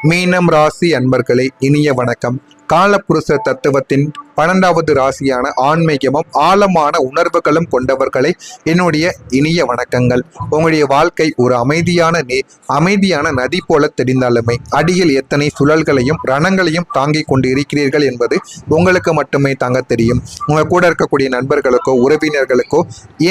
மீனம் ராசி அன்பர்களே, இனிய வணக்கம். காலப்புருஷ தத்துவத்தின் 12வது ராசியான ஆன்மீகமும் ஆழமான உணர்வுகளும் கொண்டவர்களை என்னுடைய இனிய வணக்கங்கள். உங்களுடைய வாழ்க்கை ஒரு அமைதியான நதி போல தெரிந்தாலுமே அடியில் எத்தனை சுழல்களையும் ரணங்களையும் தாங்கிக் கொண்டு இருக்கிறீர்கள் என்பது உங்களுக்கு மட்டுமே தாங்க தெரியும். உங்க கூட இருக்கக்கூடிய நண்பர்களுக்கோ உறவினர்களுக்கோ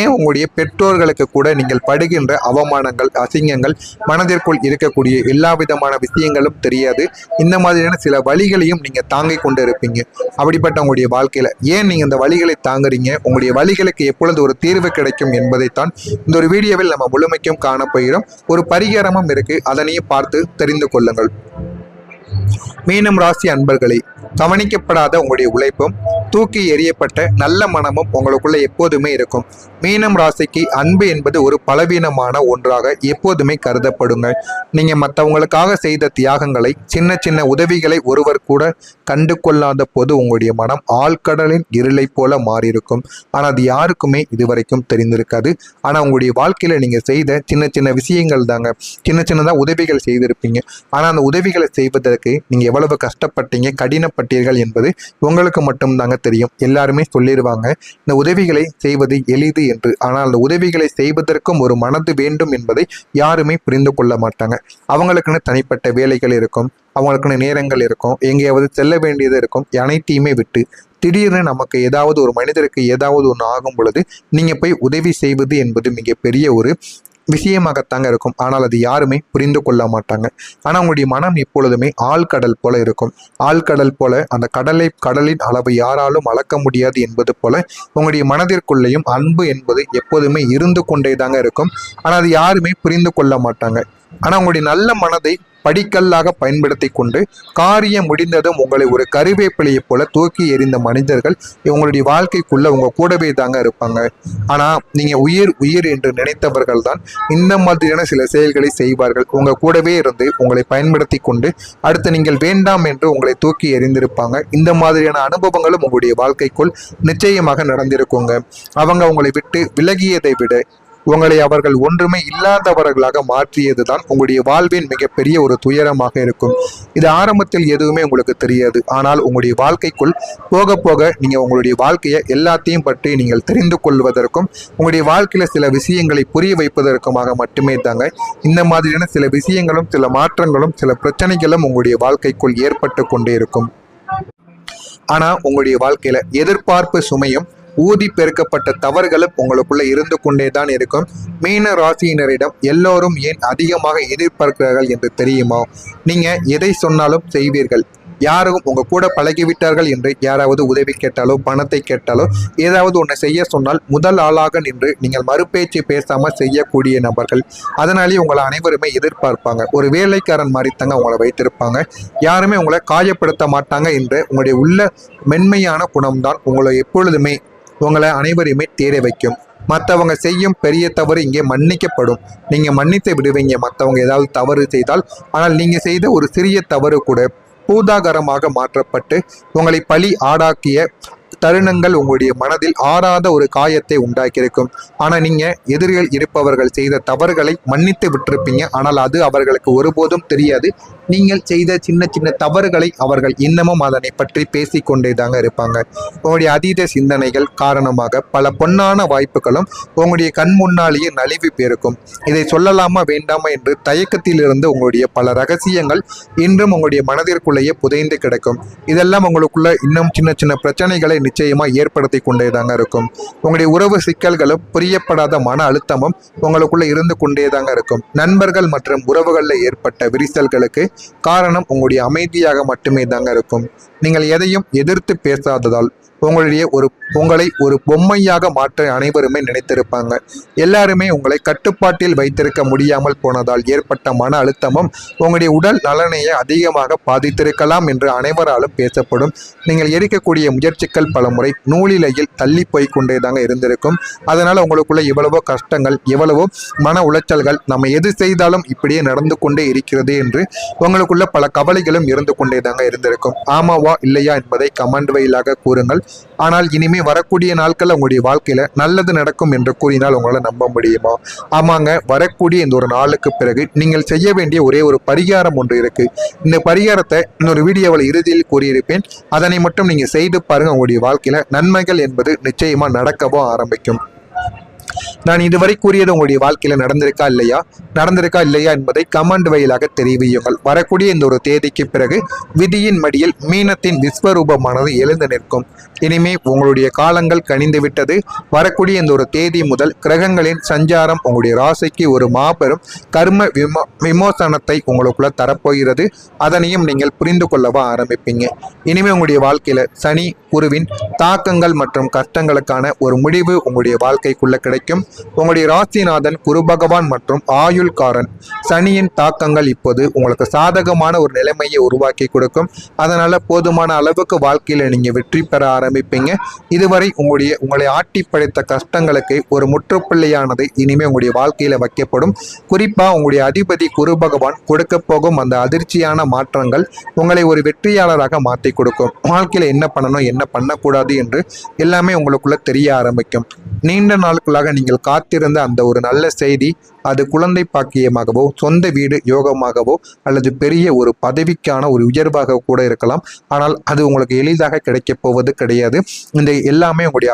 ஏன் உங்களுடைய பெற்றோர்களுக்கு கூட நீங்கள் படுகின்ற அவமானங்கள் அசிங்கங்கள் மனதிற்குள் இருக்கக்கூடிய எல்லா விதமான விஷயங்களும் தெரியாது. இந்த மாதிரியான சில வழிகளையும் நீங்க தாங்கிக் கொண்டு இருப்பீங்க. அப்படிப்பட்ட உங்களுடைய வாழ்க்கையில ஏன் நீங்க இந்த வழிகளை தாங்குறீங்க, உங்களுடைய வழிகளுக்கு எப்பொழுது ஒரு தீர்வு கிடைக்கும் என்பதைத்தான் இந்த ஒரு வீடியோவில் நம்ம முழுமைக்கும் காணப்போகிறோம். ஒரு பரிகாரமும் இருக்கு, அதனையும் பார்த்து தெரிந்து கொள்ளுங்கள். மீனம் ராசி அன்பர்களே, கவனிக்கப்படாத உங்களுடைய உழைப்பும் தூக்கி எறியப்பட்ட நல்ல மனமும் உங்களுக்குள்ள எப்போதுமே இருக்கும். மீனம் ராசிக்கு அன்பு என்பது ஒரு பலவீனமான ஒன்றாக எப்போதுமே கருதப்படுங்க. நீங்க மற்றவங்களுக்காக செய்த தியாகங்களை, சின்ன சின்ன உதவிகளை ஒருவர் கூட கண்டு கொள்ளாத போது உங்களுடைய மனம் ஆழ்கடலின் இருளை போல மாறியிருக்கும். ஆனால் அது யாருக்குமே இதுவரைக்கும் தெரிந்திருக்காது. ஆனால் உங்களுடைய வாழ்க்கையில நீங்க செய்த சின்ன சின்ன விஷயங்கள் தாங்க, சின்னதாக உதவிகள் செய்திருப்பீங்க. ஆனால் அந்த உதவிகளை செய்வதற்கு நீங்க எவ்வளவு கஷ்டப்பட்டீங்க, கடினப்பட்டீர்கள் என்பது உங்களுக்கு மட்டும் தாங்க தெரியும். எல்லாருமே சொல்லிடுவாங்க இந்த உதவிகளை செய்வது எளிது என்று. ஆனால் அந்த உதவிகளை செய்வதற்கும் ஒரு மனது வேண்டும் என்பதை யாருமே புரிந்து கொள்ள மாட்டாங்க. அவங்களுக்குன்னு தனிப்பட்ட வேலைகள் இருக்கும், அவங்களுக்குன்னு நேரங்கள் இருக்கும், எங்கேயாவது செல்ல வேண்டியது இருக்கும். அனைத்தையுமே விட்டு திடீர்னு நமக்கு ஏதாவது ஒரு மனிதருக்கு ஏதாவது ஒன்று ஆகும் பொழுது நீங்க போய் உதவி செய்வது என்பது மிகப்பெரிய ஒரு விஷயமாகத்தாங்க இருக்கும். ஆனால் அது யாருமே புரிந்து கொள்ள மாட்டாங்க. ஆனால் உங்களுடைய மனம் எப்பொழுதுமே ஆழ்கடல் போல இருக்கும். ஆழ்கடல் போல அந்த கடலின் அளவு யாராலும் அளக்க முடியாது என்பது போல உங்களுடைய மனதிற்குள்ளேயும் அன்பு என்பது எப்போதுமே இருந்து கொண்டே தாங்க இருக்கும். ஆனால் அது யாருமே புரிந்து கொள்ள மாட்டாங்க. ஆனால் உங்களுடைய நல்ல மனதை படிக்கல்லாக பயன்படுத்தி கொண்டு காரியம் முடிந்ததும் உங்களை ஒரு கருவேப்பிலையை போல தூக்கி எறிந்த மனிதர்கள் உங்களுடைய வாழ்க்கைக்குள்ள உங்க கூடவே தாங்க இருப்பாங்க. ஆனா நீங்க உயிர் என்று நினைத்தவர்கள் தான் இந்த மாதிரியான சில செயல்களை செய்வார்கள். உங்க கூடவே இருந்து உங்களை பயன்படுத்தி கொண்டு அடுத்து நீங்கள் வேண்டாம் என்று உங்களை தூக்கி எறிந்திருப்பாங்க. இந்த மாதிரியான அனுபவங்களும் உங்களுடைய வாழ்க்கைக்குள் நிச்சயமாக நடந்திருக்குங்க. அவங்க உங்களை விட்டு விலகியதை விட உங்களை அவர்கள் ஒன்றுமே இல்லாதவர்களாக மாற்றியதுதான் உங்களுடைய வாழ்வின் மிகப்பெரிய ஒரு துயரமாக இருக்கும். இது ஆரம்பத்தில் எதுவுமே உங்களுக்கு தெரியாது. ஆனால் உங்களுடைய வாழ்க்கைக்குள் போக போக நீங்க உங்களுடைய வாழ்க்கையை எல்லாத்தையும் பற்றி நீங்கள் தெரிந்து கொள்வதற்கும் உங்களுடைய வாழ்க்கையில சில விஷயங்களை புரிய வைப்பதற்குமாக மட்டுமே தாங்க இந்த மாதிரியான சில விஷயங்களும் சில மாற்றங்களும் சில பிரச்சனைகளும் உங்களுடைய வாழ்க்கைக்குள் ஏற்பட்டு கொண்டே இருக்கும். ஆனா உங்களுடைய வாழ்க்கையில எதிர்பார்ப்பு சுமையும் ஊதி பெருக்கப்பட்ட தவறுகளும் உங்களுக்குள்ள இருந்து கொண்டே தான் இருக்கும். மீன ராசியினரிடம் எல்லோரும் ஏன் அதிகமாக எதிர்பார்க்கிறார்கள் என்று தெரியுமா? நீங்க எதை சொன்னாலும் செய்வீர்கள். யாரும் உங்க கூட பழகிவிட்டார்கள் என்று யாராவது உதவி கேட்டாலோ பணத்தை கேட்டாலோ ஏதாவது ஒன்று செய்ய சொன்னால் முதல் ஆளாக நின்று நீங்கள் மறுபேச்சு பேசாம செய்யக்கூடிய நபர்கள். அதனாலேயே உங்களை அனைவருமே எதிர்பார்ப்பாங்க. ஒரு வேலைக்காரன் மாதிரி தாங்க உங்களை வைத்திருப்பாங்க. யாருமே உங்களை காயப்படுத்த மாட்டாங்க என்று உங்களுடைய உள்ள மென்மையான குணம்தான் உங்களை எப்பொழுதுமே உங்களை அனைவரையுமே தேட வைக்கும். மற்றவங்க செய்யும் பெரிய தவறு இங்கே மன்னிக்கப்படும். நீங்க மன்னித்து விடுவீங்க மற்றவங்க ஏதாவது தவறு செய்தால். ஆனால் நீங்க செய்த ஒரு சிறிய தவறு கூட பூதாகரமாக மாற்றப்பட்டு உங்களை பழி ஆடாக்கிய தருணங்கள் உங்களுடைய மனதில் ஆறாத ஒரு காயத்தை உண்டாக்கியிருக்கும். ஆனால் நீங்க எதிரில் இருப்பவர்கள் செய்த தவறுகளை மன்னித்து விட்டிருப்பீங்க. ஆனால் அது அவர்களுக்கு ஒருபோதும் தெரியாது. நீங்கள் செய்த சின்ன சின்ன தவறுகளை அவர்கள் இன்னமும் அதனை பற்றி பேசிக்கொண்டே தாங்க இருப்பாங்க. உங்களுடைய அதீத சிந்தனைகள் காரணமாக பல பொன்னான வாய்ப்புகளும் உங்களுடைய கண் முன்னாலேயே நலிவு பெருக்கும். இதை சொல்லலாமா வேண்டாமா என்று தயக்கத்திலிருந்து உங்களுடைய பல ரகசியங்கள் இன்றும் உங்களுடைய மனதிற்குள்ளேயே புதைந்து கிடக்கும். இதெல்லாம் உங்களுக்குள்ள இன்னும் சின்ன சின்ன பிரச்சனைகளை நிச்சயமா ஏற்படுத்தி கொண்டே தாங்க இருக்கும். உங்களுடைய உறவு சிக்கல்களும் புரியப்படாத மன அழுத்தமும் உங்களுக்குள்ள இருந்து கொண்டே தாங்க இருக்கும். நண்பர்கள் மற்றும் உறவுகளில் ஏற்பட்ட விரிசல்களுக்கு காரணம் உங்களுடைய அமைதியாக மட்டுமே தாங்க இருக்கும். நீங்கள் எதையும் எதிர்த்து பேசாததால் உங்களை ஒரு பொம்மையாக மாற்ற அனைவருமே நினைத்திருப்பாங்க. எல்லாருமே உங்களை கட்டுப்பாட்டில் வைத்திருக்க முடியாமல் போனதால் ஏற்பட்ட மன அழுத்தமும் உங்களுடைய உடல் நலனையை அதிகமாக பாதித்திருக்கலாம் என்று அனைவராலும் பேசப்படும். நீங்கள் எடுக்கக்கூடிய முயற்சிகள் பலமுறை நூலிலையில் தள்ளி போய் கொண்டே தாங்க இருந்திருக்கும். அதனால உங்களுக்குள்ள எவ்வளவோ கஷ்டங்கள், எவ்வளவோ மன உளைச்சல்கள், நம்ம எது செய்தாலும் இப்படியே நடந்து கொண்டே இருக்கிறது என்று உங்களுக்குள்ள பல கவலைகளும் இருந்து கொண்டே தாங்க இருந்திருக்கும். ஆமாவா இல்லையா என்பதை கமெண்ட் வாயிலாக கூறுங்கள். ஆனால் இனிமே வரக்கூடிய நாட்களில் உங்களுடைய வாழ்க்கையில நல்லது நடக்கும் என்று கூறினால் உங்களால் நம்ப முடியுமா? ஆமாங்க, வரக்கூடிய இந்த ஒரு நாளுக்கு பிறகு நீங்கள் செய்ய வேண்டிய ஒரே ஒரு பரிகாரம் ஒன்று இருக்கு. இந்த பரிகாரத்தை இன்னொரு வீடியோவில் இறுதியில் கூறியிருப்பேன். அதனை மட்டும் நீங்க செய்து பாருங்க. உங்களுடைய வாழ்க்கையில நன்மைகள் என்பது நிச்சயமா நடக்கவோ ஆரம்பிக்கும். நான் இதுவரை கூறியது உங்களுடைய வாழ்க்கையில நடந்திருக்கா இல்லையா என்பதை கமெண்ட் வழியாக தெரிவியுங்கள். வரக்கூடிய இந்த ஒரு தேதிக்கு பிறகு விதியின் மடியில் மீனத்தின் விஸ்வரூபமானது எழுந்து நிற்கும். இனிமே உங்களுடைய காலங்கள் கனிந்து விட்டது. வரக்கூடிய இந்த ஒரு தேதி முதல் கிரகங்களின் சஞ்சாரம் உங்களுடைய ராசிக்கு ஒரு மாபெரும் கர்ம விமோசனத்தை உங்களுக்குள்ள தரப்போகிறது. அதனையும் நீங்கள் புரிந்து கொள்ளவா ஆரம்பிப்பீங்க. இனிமே உங்களுடைய வாழ்க்கையில சனி குருவின் தாக்கங்கள் மற்றும் கஷ்டங்களுக்கான ஒரு முடிவு உங்களுடைய வாழ்க்கைக்குள்ள கிடைக்கும். உங்களுடைய ராசிநாதன் குரு பகவான் மற்றும் ஆயுள்காரன் சனியின் தாக்கங்கள் இப்போது உங்களுக்கு சாதகமான ஒரு நிலைமையை உருவாக்கி கொடுக்கும். அதனால போதுமான அளவுக்கு வாழ்க்கையில நீங்க வெற்றி பெற ஆரம்பிப்பீங்க. இதுவரை உங்களை ஆட்டி படைத்த கஷ்டங்களுக்கு ஒரு முற்றுப்புள்ளியானது இனிமே உங்களுடைய வாழ்க்கையில வைக்கப்படும். குறிப்பா உங்களுடைய அதிபதி குரு பகவான் கொடுக்க போகும் அந்த அதிர்ச்சியான மாற்றங்கள் உங்களை ஒரு வெற்றியாளராக மாற்றி கொடுக்கும். வாழ்க்கையில என்ன பண்ணணும் என்ன பண்ணக்கூடாது என்று எல்லாமே உங்களுக்குள்ள தெரிய ஆரம்பிக்கும். நீண்ட நாட்களாக நீங்கள் காத்திருந்த அந்த ஒரு நல்ல செய்தி, அது குழந்தை பாக்கியமாகவோ சொந்த வீடு யோகமாகவோ அல்லது பெரிய ஒரு பதவிக்கான ஒரு உயர்வாக கூட இருக்கலாம். ஆனால் அது உங்களுக்கு எளிதாக கிடைக்கப் போவது கிடையாது. இந்த எல்லாமே உங்களுடைய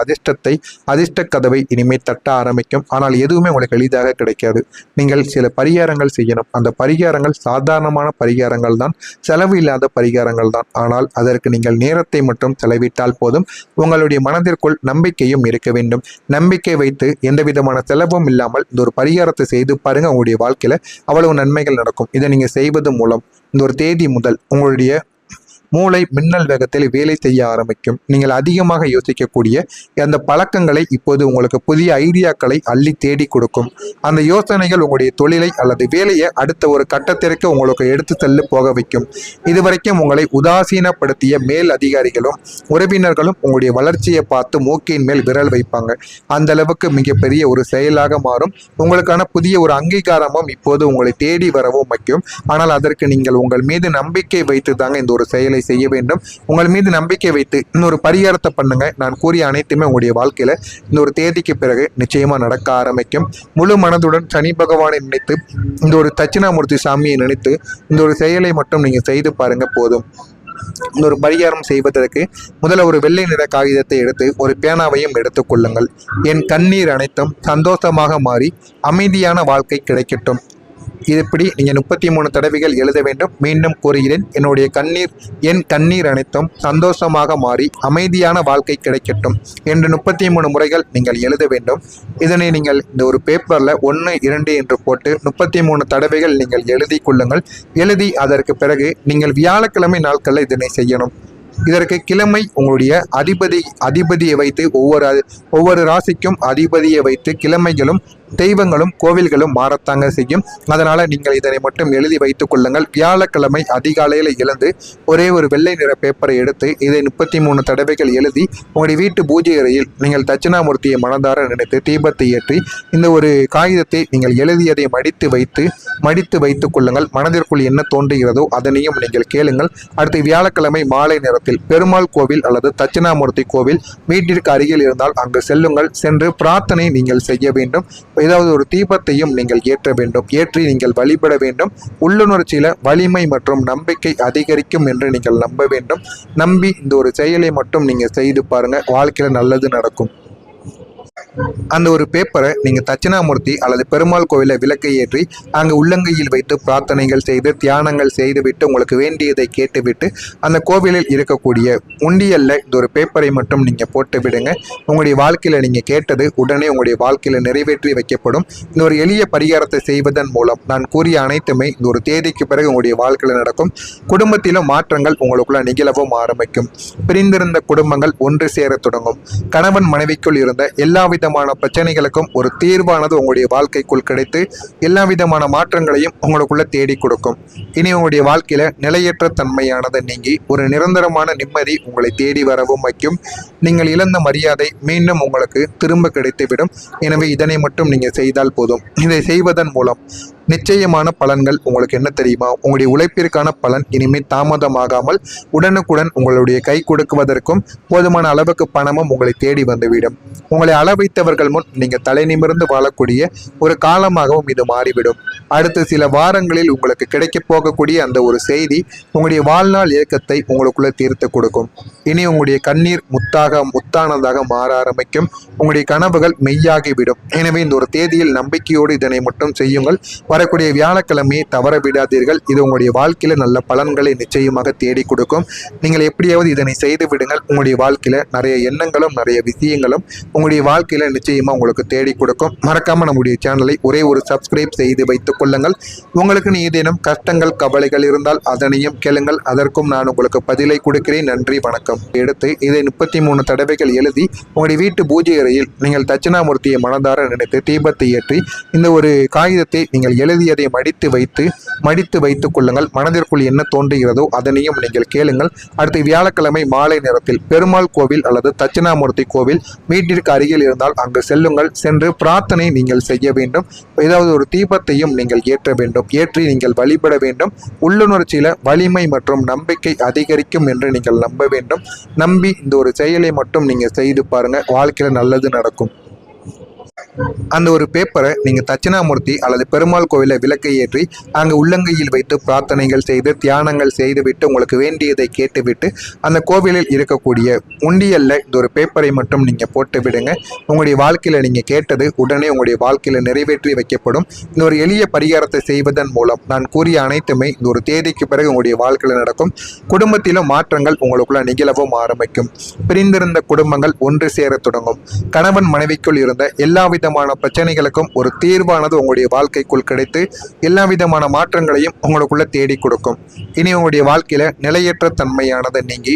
அதிர்ஷ்ட கதவை இனிமேல் தட்ட ஆரம்பிக்கும். ஆனால் எதுவுமே உங்களுக்கு எளிதாக கிடைக்காது. நீங்கள் சில பரிகாரங்கள் செய்யணும். அந்த பரிகாரங்கள் சாதாரணமான பரிகாரங்கள் தான், செலவு இல்லாத பரிகாரங்கள் தான். ஆனால் அதற்கு நீங்கள் நேரத்தை மட்டும் செலவிட்டால் போதும். உங்களுடைய மனதிற்குள் நம்பிக்கையும் இருக்க வேண்டும். நம்பிக்கை வைத்து எந்த விதமான செலவும் இல்லாமல் இந்த ஒரு பரிகாரத்தை செய்து பாருங்க. உங்களுடைய வாழ்க்கையில அவ்வளவு நன்மைகள் நடக்கும். இதை நீங்க செய்வது மூலம் இந்த ஒரு தேதி முதல் உங்களுடைய மூளை மின்னல் வேகத்தில் வேலை செய்ய ஆரம்பிக்கும். நீங்கள் அதிகமாக யோசிக்கக்கூடிய அந்த பழக்கங்களை இப்போது உங்களுக்கு புதிய ஐடியாக்களை அள்ளி தேடி கொடுக்கும். அந்த யோசனைகள் உங்களுடைய தொழிலை அல்லது வேலையை அடுத்த ஒரு கட்டத்திற்கு உங்களுக்கு எடுத்து செல்ல போக வைக்கும். இதுவரைக்கும் உங்களை உதாசீனப்படுத்திய மேல் அதிகாரிகளும் உறவினர்களும் உங்களுடைய வளர்ச்சியை பார்த்து மூக்கின் மேல் விரல் வைப்பாங்க. அந்த அளவுக்கு மிகப்பெரிய ஒரு செயலாக மாறும். உங்களுக்கான புதிய ஒரு அங்கீகாரமும் இப்போது உங்களை தேடி வரவும் வைக்கும். ஆனால் அதற்கு நீங்கள் உங்கள் மீது நம்பிக்கை வைத்து தாங்க இந்த ஒரு செயலை செய்ய வேண்டும். உங்கள் மீது நம்பிக்கை வைத்து இன்னொரு பரிகாரத்தை பண்ணுங்க. நான் கூறிய அனைத்துமே உங்களுடைய வாழ்க்கையில இந்த ஒரு தேதிக்கு பிறகு நிச்சயமா நடக்க ஆரம்பிக்கும். முழு மனதுடன் சனி பகவானை நினைத்து இந்த ஒரு தட்சிணாமூர்த்தி சாமியை நினைத்து இந்த ஒரு செயலை மட்டும் நீங்க செய்து பாருங்க போதும். இந்த ஒரு பரிகாரம் செய்வதற்கு முதல்ல ஒரு வெள்ளை நிற காகிதத்தை எடுத்து ஒரு பேனாவையும் எடுத்துக்கொள்ளுங்கள். என் கண்ணீர் அனைத்தும் சந்தோஷமாக மாறி அமைதியான வாழ்க்கை கிடைக்கட்டும். இப்படி நீங்கள் 33 தடவைகள் எழுத வேண்டும். மீண்டும் கூறுகிறேன், என் கண்ணீர் அனைத்தும் சந்தோஷமாக மாறி அமைதியான வாழ்க்கை கிடைக்கட்டும் என்று 33 முறைகள் நீங்கள் எழுத வேண்டும். இதனை நீங்கள் இந்த ஒரு பேப்பரில் 1, 2 என்று போட்டு 33 தடவைகள் நீங்கள் எழுதி கொள்ளுங்கள். எழுதி அதற்கு பிறகு நீங்கள் வியாழக்கிழமை நாட்களில் இதனை செய்யணும். இதற்கு கிழமை உங்களுடைய அதிபதியை வைத்து ஒவ்வொரு ராசிக்கும் அதிபதியை வைத்து கிழமைகளும் தெய்வங்களும் கோவில்களும் மாறத்தாங்க செய்யும். அதனால நீங்கள் இதனை மட்டும் எழுதி வைத்துக் கொள்ளுங்கள். வியாழக்கிழமை அதிகாலையில் எழுந்து ஒரே ஒரு வெள்ளை நிற பேப்பரை எடுத்து இதை 33 தடவைகள் எழுதி உங்களுடைய வீட்டு பூஜை அறையில் நீங்கள் தட்சிணாமூர்த்தியை மனதார நினைத்து தீபத்தை ஏற்றி இந்த ஒரு காகிதத்தை நீங்கள் எழுதியதை மடித்து வைத்துக் கொள்ளுங்கள். மனதிற்குள் என்ன தோன்றுகிறதோ அதனையும் நீங்கள் கேளுங்கள். அடுத்து வியாழக்கிழமை மாலை நேரத்தில் பெருமாள் கோவில் அல்லது தட்சிணாமூர்த்தி கோவில் வீட்டிற்கு அருகில் இருந்தால் அங்கு செல்லுங்கள். சென்று பிரார்த்தனை நீங்கள் செய்ய வேண்டும். ஏதாவது ஒரு தீபத்தையும் நீங்கள் ஏற்ற வேண்டும். ஏற்றி நீங்கள் வழிபட வேண்டும். உள்ளுணர்ச்சியில வலிமை மற்றும் நம்பிக்கை அதிகரிக்கும் என்று நீங்கள் நம்ப வேண்டும். நம்பி இந்த ஒரு செயலை மட்டும் நீங்க செய்து பாருங்க. வாழ்க்கையில நல்லது நடக்கும். அந்த ஒரு பேப்பரை நீங்கள் தட்சிணாமூர்த்தி அல்லது பெருமாள் கோவிலில் விளக்கை ஏற்றி அங்கே உள்ளங்கையில் வைத்து பிரார்த்தனைகள் செய்து தியானங்கள் செய்துவிட்டு உங்களுக்கு வேண்டியதை கேட்டுவிட்டு அந்த கோவிலில் இருக்கக்கூடிய உண்டியல்ல இந்த ஒரு பேப்பரை மட்டும் நீங்கள் போட்டு விடுங்க. உங்களுடைய வாழ்க்கையில் நீங்கள் கேட்டது உடனே உங்களுடைய வாழ்க்கையில் நிறைவேற்றி வைக்கப்படும். இந்த ஒரு எளிய பரிகாரத்தை செய்வதன் மூலம் நான் கூறிய அனைத்துமே இந்த ஒரு தேதிக்கு பிறகு உங்களுடைய வாழ்க்கையில் நடக்கும். குடும்பத்திலும் மாற்றங்கள் உங்களுக்குள்ள நிகழவும் ஆரம்பிக்கும். பிரிந்திருந்த குடும்பங்கள் ஒன்று சேர தொடங்கும். கணவன் மனைவிக்குள் இருந்த எல்லா விதமான பிரச்சனைகளுக்கும் ஒரு தீர்வானது உங்களுடைய வாழ்க்கைக்குள் கிடைத்து எல்லா விதமான மாற்றங்களையும் உங்களுக்குள்ள தேடி கொடுக்கும். இனி உங்களுடைய வாழ்க்கையில நிலையற்ற தன்மையானது நீங்கி ஒரு நிரந்தரமான நிம்மதி உங்களை தேடி வரவும் வைக்கும். நீங்கள் இழந்த மரியாதை மீண்டும் உங்களுக்கு திரும்ப கிடைத்துவிடும். எனவே இதனை மட்டும் நீங்க செய்தால் போதும். இதை செய்வதன் மூலம் நிச்சயமான பலன்கள் உங்களுக்கு என்ன தெரியுமா? உங்களுடைய உழைப்பிற்கான பலன் இனிமேல் தாமதமாகாமல் உடனுக்குடன் உங்களுடைய கை கொடுக்குவதற்கும் போதுமான அளவுக்கு பணமும் உங்களை தேடி வந்துவிடும். உங்களை அளவைத்தவர்கள் முன் நீங்கள் தலை நிமிர்ந்து வாழக்கூடிய ஒரு காலமாகவும் இது மாறிவிடும். அடுத்த சில வாரங்களில் உங்களுக்கு கிடைக்கப் போகக்கூடிய அந்த ஒரு செய்தி உங்களுடைய வாழ்நாள் இயக்கத்தை உங்களுக்குள்ள தீர்த்து கொடுக்கும். இனி உங்களுடைய கண்ணீர் முத்தானதாக மாற ஆரம்பிக்கும். உங்களுடைய கனவுகள் மெய்யாகிவிடும். எனவே இந்த ஒரு தேதியில் நம்பிக்கையோடு இதனை மட்டும் செய்யுங்கள். வரக்கூடிய வியாழக்கிழமையை தவற விடாதீர்கள். இது உங்களுடைய வாழ்க்கையில நல்ல பலன்களை நிச்சயமாக தேடி கொடுக்கும். நீங்கள் எப்படியாவது இதனை செய்து விடுங்கள். உங்களுடைய வாழ்க்கையில நிறைய எண்ணங்களும் நிறைய விஷயங்களும் உங்களுடைய வாழ்க்கையில நிச்சயமா உங்களுக்கு தேடி கொடுக்கும். மறக்காம நம்முடைய சேனலை ஒரே ஒரு சப்ஸ்கிரைப் செய்து வைத்துக் கொள்ளுங்கள். உங்களுக்கு ஏதேனும் கஷ்டங்கள் கவலைகள் இருந்தால் அதனையும் கேளுங்கள். அதற்கும் நான் உங்களுக்கு பதிலை கொடுக்கிறேன். நன்றி, வணக்கம். எடுத்து இதை 33 தடவைகள் எழுதி உங்களுடைய வீட்டு பூஜை அறையில் நீங்கள் தட்சிணாமூர்த்தியை மனதார நினைத்து தீபத்தை ஏற்றி இந்த ஒரு காகிதத்தை நீங்கள் எழுதியதை மடித்து வைத்துக் கொள்ளுங்கள். மனதிற்குள் என்ன தோன்றுகிறதோ அதனையும் நீங்கள் கேளுங்கள். அடுத்து வியாழக்கிழமை மாலை நேரத்தில் பெருமாள் கோவில் அல்லது தட்சிணாமூர்த்தி கோவில் வீட்டிற்கு அருகில் இருந்தால் அங்கு செல்லுங்கள். சென்று பிரார்த்தனை நீங்கள் செய்ய வேண்டும். ஏதாவது ஒரு தீபத்தையும் நீங்கள் ஏற்ற வேண்டும். ஏற்றி நீங்கள் வழிபட வேண்டும். உள்ளுணர்ச்சியில வலிமை மற்றும் நம்பிக்கை அதிகரிக்கும் என்று நீங்கள் நம்ப வேண்டும். நம்பி இந்த ஒரு செயலை மட்டும் நீங்க செய்து பாருங்க. வாழ்க்கையில நல்லது நடக்கும். அந்த ஒரு பேப்பரை நீங்கள் தட்சிணாமூர்த்தி அல்லது பெருமாள் கோவிலில் விளக்கை ஏற்றி அங்கே உள்ளங்கையில் வைத்து பிரார்த்தனைகள் செய்து தியானங்கள் செய்துவிட்டு உங்களுக்கு வேண்டியதை கேட்டுவிட்டு அந்த கோவிலில் இருக்கக்கூடிய உண்டியல்ல இந்த ஒரு பேப்பரை மட்டும் நீங்கள் போட்டு விடுங்க. உங்களுடைய வாழ்க்கையில் நீங்கள் கேட்டது உடனே உங்களுடைய வாழ்க்கையில் நிறைவேற்றி வைக்கப்படும். இந்த ஒரு எளிய பரிகாரத்தை செய்வதன் மூலம் நான் கூறிய அனைத்துமே இந்த ஒரு தேதிக்கு பிறகு உங்களுடைய வாழ்க்கையில் நடக்கும். குடும்பத்திலும் மாற்றங்கள் உங்களுக்குள்ள நிகழவும் ஆரம்பிக்கும். பிரிந்திருந்த குடும்பங்கள் ஒன்று சேர தொடங்கும். கணவன் மனைவிக்குள் இருந்த எல்லா விதமான பிரச்சனைகளுக்கும் ஒரு தீர்வானது உங்களுடைய வாழ்க்கைக்குள் கிடைத்து எல்லா விதமான மாற்றங்களையும் உங்களுக்குள்ள தேடி கொடுக்கும். இனி உங்களுடைய வாழ்க்கையில நிலையற்ற தன்மையானது நீங்கி